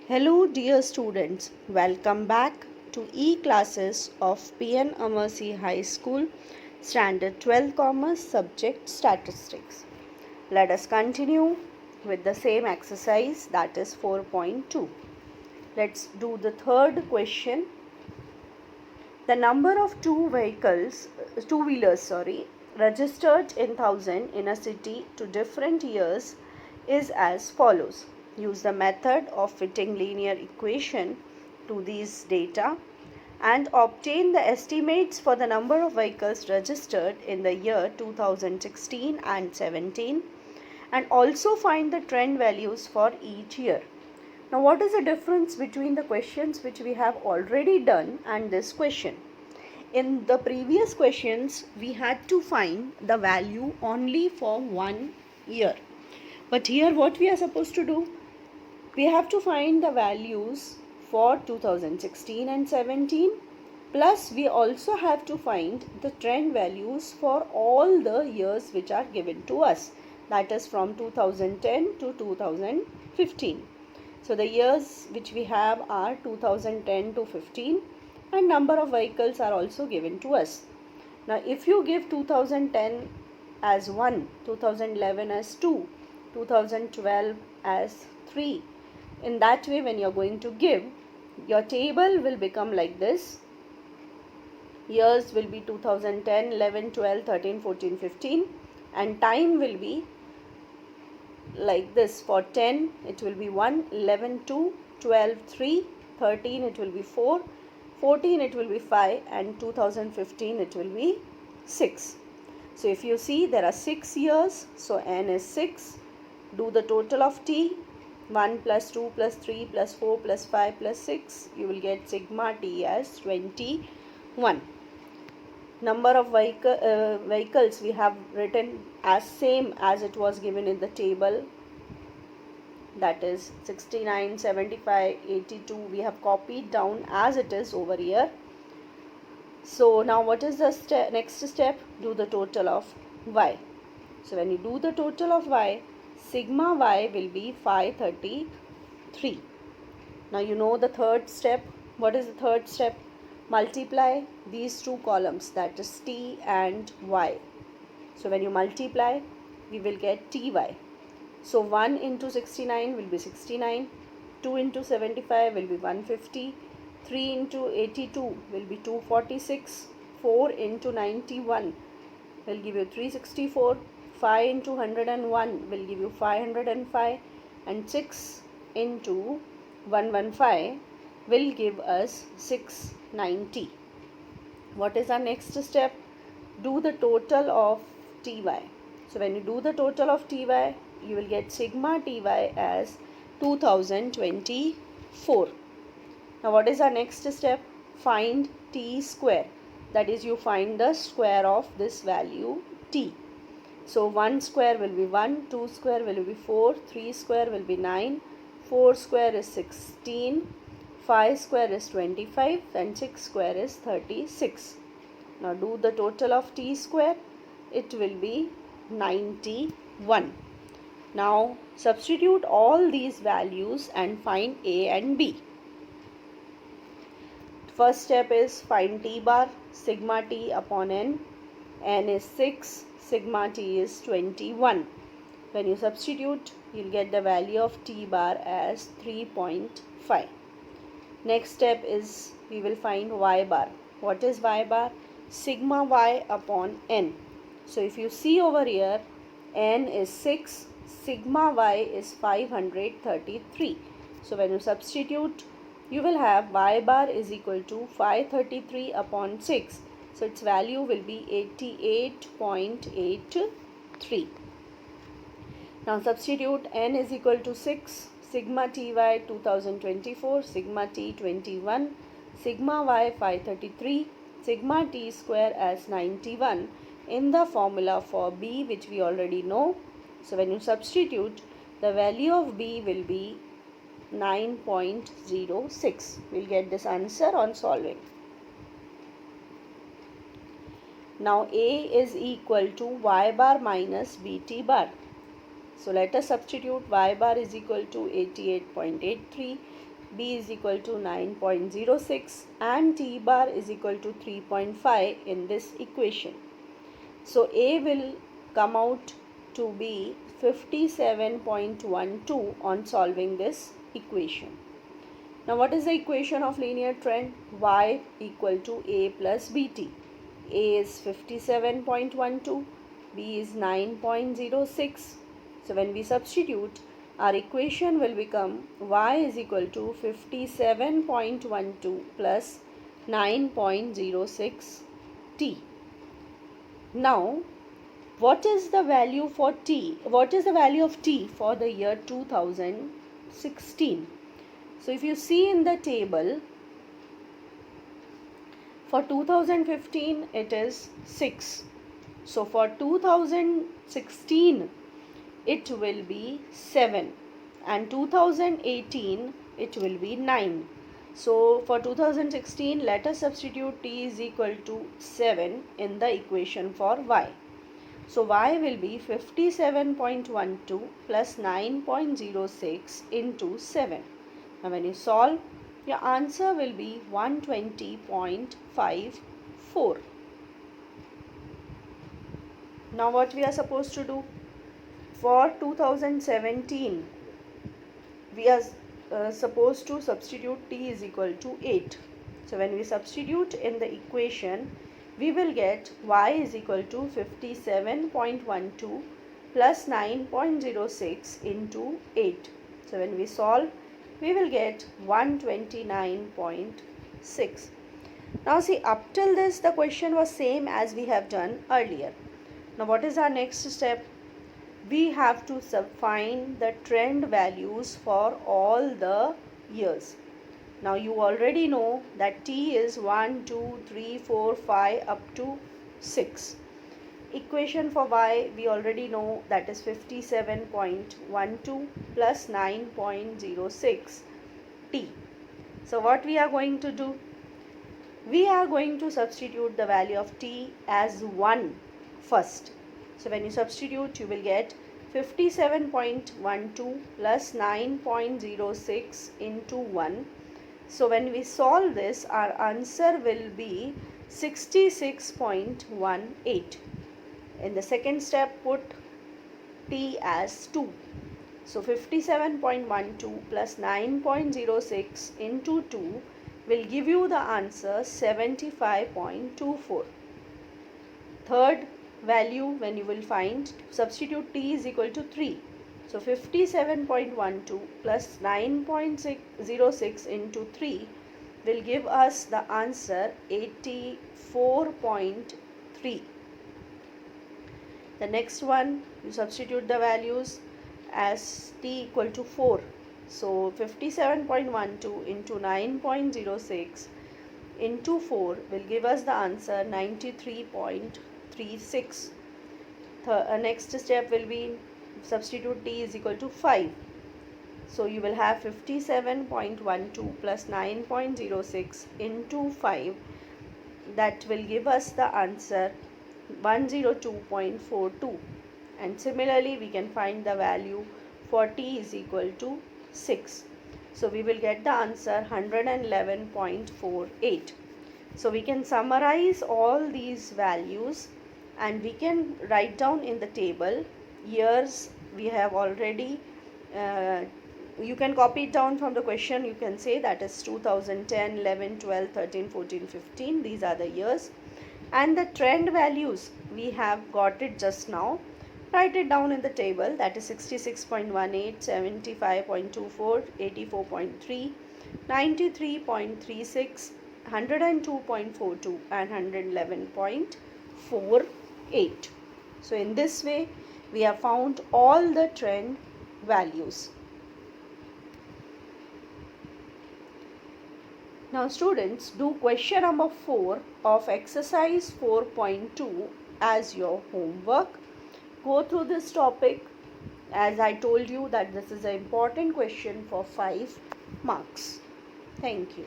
Hello dear students, welcome back to E-classes of PN Amarsi High School, Standard 12 Commerce, subject Statistics. Let us continue with the same exercise, that is 4.2. Let's do the third question. The number of two-wheelers, registered in thousand in a city to different years is as follows. Use the method of fitting linear equation to these data and obtain the estimates for the number of vehicles registered in the year 2016 and 17, and also find the trend values for each year. Now, what is the difference between the questions which we have already done and this question? In the previous questions, we had to find the value only for 1 year. But here what we are supposed to do? We have to find the values for 2016 and 17, plus we also have to find the trend values for all the years which are given to us, that is from 2010 to 2015. So the years which we have are 2010 to 15, and number of vehicles are also given to us. Now if you give 2010 as 1, 2011 as 2, 2012 as 3, in that way when you are going to give, your table will become like this. Years will be 2010, 11, 12, 13, 14, 15, and time will be like this. For 10 it will be 1, 11 2, 12 3, 13 it will be 4, 14 it will be 5, and 2015 it will be 6. So if you see, there are 6 years, so n is 6. Do the total of t, 1 plus 2 plus 3 plus 4 plus 5 plus 6, you will get sigma t as 21. Number of vehicles we have written as same as it was given in the table, that is 69, 75, 82. We have copied down as it is over here. So now what is the next step? Do the total of y. So when you do the total of y, sigma y will be 533. Now you know the third step. What is the third step? Multiply these two columns, that is t and y. So when you multiply, we will get ty. So 1 into 69 will be 69, 2 into 75 will be 150, 3 into 82 will be 246, 4 into 91 will give you 364, 5 into 101 will give you 505, and 6 into 115 will give us 690. What is our next step? Do the total of ty. So when you do the total of ty, you will get sigma ty as 2024. Now what is our next step? Find t square. That is, you find the square of this value t. So 1 square will be 1, 2 square will be 4, 3 square will be 9, 4 square is 16, 5 square is 25, and 6 square is 36. Now do the total of t square. It will be 91. Now substitute all these values and find a and b. First step is find t bar, sigma t upon n. N is 6, sigma t is 21. When you substitute, you'll get the value of t bar as 3.5. Next step is we will find y bar. What is y bar? Sigma y upon n. So if you see over here, n is 6, sigma y is 533. So when you substitute, you will have y bar is equal to 533 upon 6. So its value will be 88.83. Now substitute n is equal to 6, sigma ty 2024, sigma t 21, sigma y 533, sigma t square as 91 in the formula for b, which we already know. So when you substitute, the value of b will be 9.06. We'll get this answer on solving. Now a is equal to y bar minus bt bar. So let us substitute y bar is equal to 88.83, b is equal to 9.06 and t bar is equal to 3.5 in this equation. So a will come out to be 57.12 on solving this equation. Now what is the equation of linear trend? Y equal to a plus bt. A is 57.12, b is 9.06. So when we substitute, our equation will become y is equal to 57.12 plus 9.06 t. Now, what is the value for t? What is the value of t for the year 2016? So if you see in the table, for 2015 it is 6. So for 2016 it will be 7 and 2018 it will be 9. So for 2016 let us substitute t is equal to 7 in the equation for y. So y will be 57.12 plus 9.06 into 7. Now when you solve, your answer will be 120.54. Now what we are supposed to do? For 2017, we are supposed to substitute t is equal to 8. So when we substitute in the equation, we will get y is equal to 57.12 plus 9.06 into 8. So when we solve, we will get 129.6. Now see, up till this the question was same as we have done earlier. Now what is our next step? We have to find the trend values for all the years. Now you already know that t is 1, 2, 3, 4, 5 up to 6. Equation for y we already know, that is 57.12 plus 9.06 t. So what we are going to do? We are going to substitute the value of t as 1 first. So when you substitute, you will get 57.12 plus 9.06 into 1. So when we solve this, our answer will be 66.18. In the second step, put t as 2. So 57.12 plus 9.06 into 2 will give you the answer 75.24. Third value, when you will find, substitute t is equal to 3. So 57.12 plus 9.06 into 3 will give us the answer 84.3. The next one, you substitute the values as t equal to 4. So 57.12 into 9.06 into 4 will give us the answer 93.36. Next step will be substitute t is equal to 5. So you will have 57.12 plus 9.06 into 5. That will give us the answer 102.42. And similarly we can find the value for t is equal to 6. So we will get the answer 111.48. So we can summarize all these values and we can write down in the table years we have already. You can copy it down from the question. You can say that is 2010, 11, 12, 13, 14, 15. These are the years. And the trend values we have got it just now. Write it down in the table, that is 66.18, 75.24, 84.3, 93.36, 102.42 and 111.48. So in this way we have found all the trend values. Now students, do question number 4 of exercise 4.2 as your homework. Go through this topic, as I told you that this is an important question for 5 marks. Thank you.